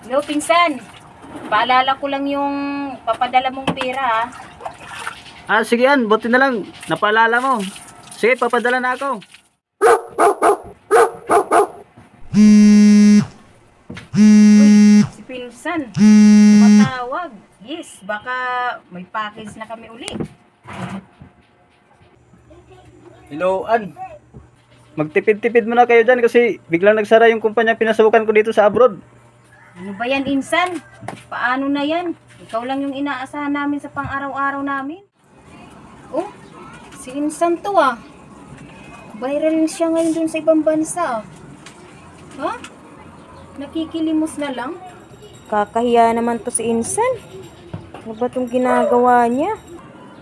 Hello, pinsan. Paalala ko lang yung papadala mong pera, ha? Sige yan, buti na lang. Napaalala mo. Sige, papadala na ako. Si pinsan, matawag. Yes, baka may package na kami uli. Hello, An. Magtipid-tipid muna kayo dyan kasi biglang nagsara yung kumpanya pinasukan ko dito sa abroad. Ano ba yan, insan? Paano na yan? Ikaw lang yung inaasahan namin sa pang-araw-araw namin. Oh, si insan to ah. Viral siya ngayon dun sa ibang bansa. Ha? Nakikilimos na lang? Kakahiya naman to si insan. Ano ba itong ginagawa niya?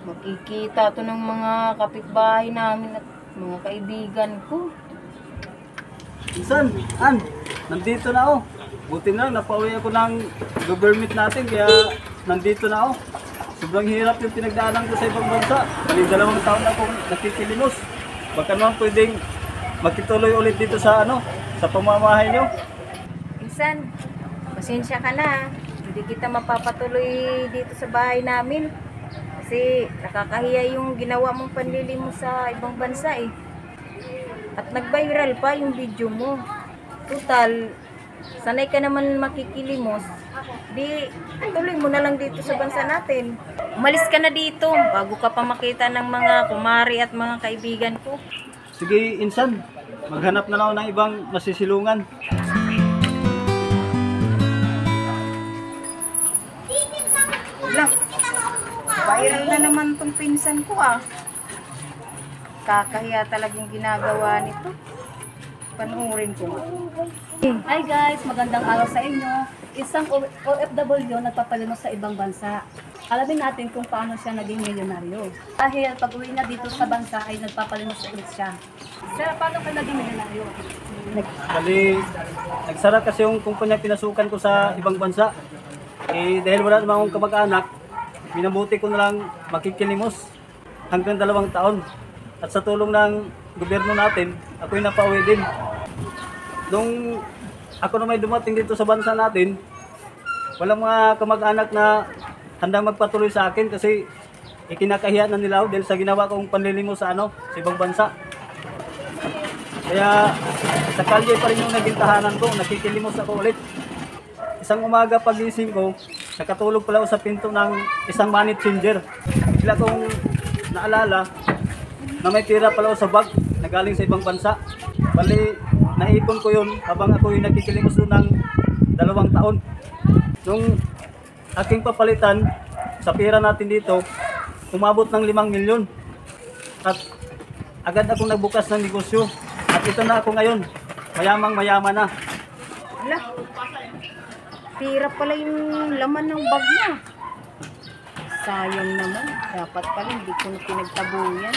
Makikita to ng mga kapitbahay namin at mga kaibigan ko. Insan, An, nandito na ako. Buti na, napauwi ako ng government natin kaya nandito na ako. Sobrang hirap yung pinagdaanan ko sa ibang bansa. Bali 2 taon na akong nakikilimos. Baka naman pwedeng magkituloy ulit dito sa sa pamamahay nyo. Insan, pasensya ka na. Hindi kita mapapatuloy dito sa bahay namin. Kasi nakakahiya yung ginawa mong panlilimos sa ibang bansa eh. At nag-viral pa yung video mo. Total, sanay ka naman makikilimos. Di, tuloy mo na lang dito sa bansa natin. Umalis ka na dito bago ka pa makita ng mga kumari at mga kaibigan ko. Sige, Insan, maghanap na lang ako ng ibang masisilungan. Wala, viral na naman tong pinsan ko ah. Kakahiya talagang ginagawa nito. Panuorin ko. Hi guys, magandang araw sa inyo. Isang OFW nagpapalimos sa ibang bansa. Alamin natin kung paano siya naging milyonaryo. Dahil pag uwi na dito sa bansa ay nagpapalimos ulit siya. Sir, paano ka naging milyonaryo? Bali, nagsara kasi yung kumpanya pinasukan ko sa ibang bansa. Dahil wala naman akong kamag-anak, minabuti ko na lang makikilimos hanggang 2 taon. At sa tulong ng gobyerno natin, ako'y napauwi din. Nung ako na may dumating dito sa bansa natin, walang mga kamag-anak na handang magpatuloy sa akin kasi ikinakahiya na nila ako dahil sa ginawa kong panlilimos sa sa ibang bansa. Kaya sa kalye pa rin yung naging tahanan ko, nakikilimos ako ulit. Isang umaga pagising ko, nakatulog pala ako sa pinto ng isang money changer. Bigla kong naalala na may tira pala ako sa bag na galing sa ibang bansa. Bali, naipon ko yun habang ako yung nakikilimos doon ng 2 taon. Nung aking papalitan sa pera natin dito, umabot ng 5 milyon. At agad akong nagbukas ng negosyo. At ito na ako ngayon, mayamang mayaman na. Wala, tira pala yung laman ng bag niya. Sayang naman, dapat pala hindi ko na pinagtabuyan.